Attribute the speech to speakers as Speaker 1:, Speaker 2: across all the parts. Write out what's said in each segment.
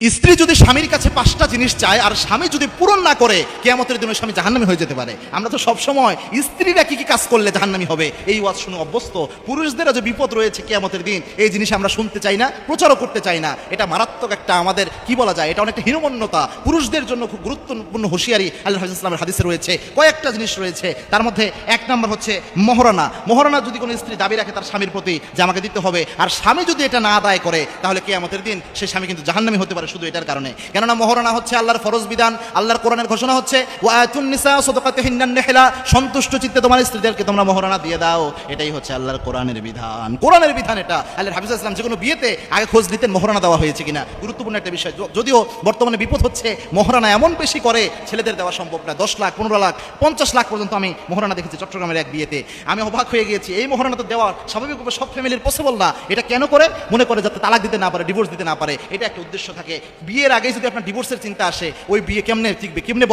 Speaker 1: স্ত্রী যদি স্বামীর কাছে 5টা জিনিস চায় আর স্বামী যদি পূরণ না করে কিয়ামতের দিনে স্বামী জাহান্নামী হয়ে যেতে পারে। আমরা তো সব সময় স্ত্রীরা কি কি কাজ করলে জাহান্নামী হবে এই ওয়াজ শুনে অভ্যস্ত। পুরুষদেরও যে বিপদ রয়েছে কিয়ামতের দিন এই জিনিস আমরা শুনতে চাই না, প্রচারও করতে চাই না। এটা মারাত্মক একটা আমাদের কি বলা যায়, এটা অনেকটা হীনমন্যতা। পুরুষদের জন্য খুব গুরুত্বপূর্ণ হুঁশিয়ারি আল্লাহ রাসূল সাল্লাল্লাহু আলাইহি ওয়াসাল্লামের হাদিসে রয়েছে। কয়েকটা জিনিস রয়েছে, তার মধ্যে 1 নম্বর হচ্ছে মহরানা। মহরানা যদি কোনো স্ত্রী দাবি রাখে তার স্বামীর প্রতি যে আমাকে দিতে হবে, আর স্বামী যদি এটা না আদায় করে তাহলে কিয়ামতের দিন সেই স্বামী কিন্তু জাহান্নামী হতে পারে শুধু এটার কারণে। কেননা মহরানা হচ্ছে আল্লাহর ফরজ বিধান। আল্লাহর কোরআনের ঘোষণা হচ্ছে ওয়াতুন নিসা সাদাকাতিহিন্নান নিহলা, সন্তুষ্ট চিত্তে তোমার স্ত্রীদেরকে তোমরা মহরানা দিয়ে দাও। এটাই হচ্ছে আল্লাহর কোরআনের বিধান। কোরআনের বিধান এটা। আল্লাহর হাবিব সাল্লাল্লাহু আলাইহি ওয়াসাল্লাম যে কোনো বিয়েতে আগে খোঁজ নিতেন মহরানা দেওয়া হয়েছে কিনা। গুরুত্বপূর্ণ একটা বিষয়। যদিও বর্তমানে বিপদ হচ্ছে মহরানা এমন বেশি করে ছেলেদের দেওয়া সম্ভব না। 10 লাখ 15 লাখ 50 লাখ পর্যন্ত আমি মহরানা দেখেছি চট্টগ্রামের এক বিয়েতে। আমি অবাক হয়ে গিয়েছি। এই মহরানা তো দেওয়া স্বাভাবিকভাবে সব ফ্যামিলির পসিবল না। এটা কেন করে? মনে করে যাতে তালাক দিতে না পারে, ডিভোর্স দিতে না পারে। এটা একটা উদ্দেশ্য থাকে। বিয়ের আগে যদি আপনার ডিভোর্সের চিন্তা আসে, ওই বিয়ে কেমনে টিকবে, কেমনে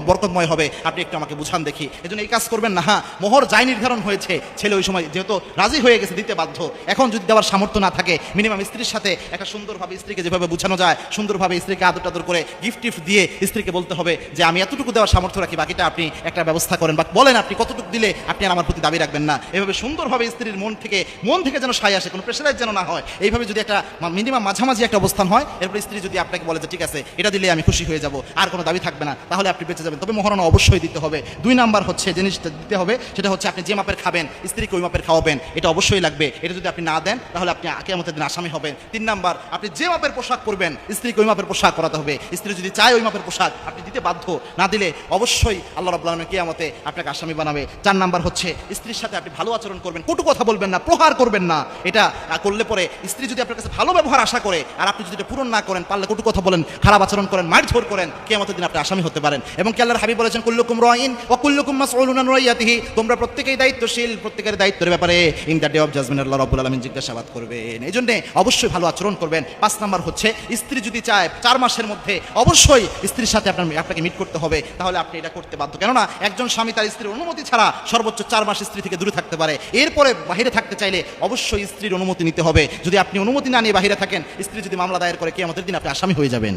Speaker 1: বরকতময় হবে, আপনি একটু আমাকে বুঝান দেখি। এজন্য এই কাজ করবেন না। হ্যাঁ, মোহর যাই নির্ধারণ হয়েছে, ছেলে ওই সময় যেহেতু রাজি হয়ে গেছে দিতে বাধ্য। এখন যদি দেওয়ার সামর্থ্য না থাকে, মিনিমাম স্ত্রীর সাথে একটা সুন্দরভাবে স্ত্রীকে যেভাবে বুঝানো যায়, সুন্দরভাবে স্ত্রীকে আদর টাদর করে গিফট টিফট দিয়ে স্ত্রীকে বলতে হবে যে আমি এতটুকু দেওয়ার সামর্থ্য রাখি, বাকিটা আপনি একটা ব্যবস্থা করেন, বা বলেন আপনি কতটুকু দিলে আপনি আর আমার প্রতি দাবি রাখবেন না। এভাবে সুন্দরভাবে স্ত্রীর মন থেকে যেন সাই আসে, কোনো প্রেশারাইজ যেন না হয়। এইভাবে যদি একটা মিনিমাম মাঝামাঝি একটা অবস্থান হয়, এরপর স্ত্রী যদি আপনাকে বলে যে ঠিক আছে এটা দিলে আমি খুশি হয়ে যাব, আর কোনো দাবি থাকবে না, তাহলে আপনি বেঁচে যাবেন। তবে মহরানা অবশ্যই দিতে হবে। 2 নাম্বার হচ্ছে জিনিসটা দিতে হবে, সেটা হচ্ছে আপনি যে মাপের খাবেন স্ত্রীকে ওই মাপের খাওয়াবেন। এটা অবশ্যই লাগবে। এটা যদি আপনি না দেন তাহলে আপনি কিয়ামতের দিন আসামি হবেন। 3 নাম্বার, আপনি যে মাপের পোশাক পরবেন স্ত্রীকে ওই মাপের পোশাক করাতে হবে। স্ত্রী যদি চায় ওই মাপের পোশাক, আপনি দিতে বাধ্য। না দিলে অবশ্যই আল্লাহ রাব্বুল আলামিন কিয়ামতে আপনাকে আসামি বানাবে। 4 নাম্বার হচ্ছে স্ত্রীর সাথে আপনি ভালো আচরণ করবেন, কটু কথা বলবেন না, প্রহার করবেন না। এটা করলে পরে স্ত্রী যদি আপনার কাছে ভালো ব্যবহার আশা করে আর আপনি যদি এটা পূরণ না করেন, পারলে কটু কথা বলেন, খারাপ আচরণ করেন, মারধর করেন, কিয়ামতের দিন আপনি আসামি হতে পারেন। এবং কি আল্লাহর হাবিব বলেছেন কুল্লুকুম রাইন ওয়া কুল্লুকুম মাসউলুন আন রাইয়াতিহি, তোমরা প্রত্যেকেই দায়িত্বশীল, প্রত্যেকের দায়িত্বের ব্যাপারে in the day of judgment আল্লাহ রাব্বুল আলামিন জিজ্ঞাসাবাদ করবেন। এইজন্য অবশ্যই ভালো আচরণ করবেন। 5 নাম্বার হচ্ছে স্ত্রী যদি চায় 4 মাসের মধ্যে অবশ্যই স্ত্রীর সাথে আপনাকে মিট করতে হবে, তাহলে আপনি এটা করতে বাধ্য। কেননা একজন স্বামী তার স্ত্রীর অনুমতি ছাড়া সর্বোচ্চ 4 মাস স্ত্রী থেকে দূরে থাকতে পারে। এরপরে বাহিরে থাকতে চাইলে অবশ্যই স্ত্রীর অনুমতি নিতে হবে। যদি আপনি অনুমতি না নিয়ে বাহিরে থাকেন, স্ত্রী যদি মামলা দায়ের করে কিয়ামতের দিন আপনি আসামি হয়ে যাবেন।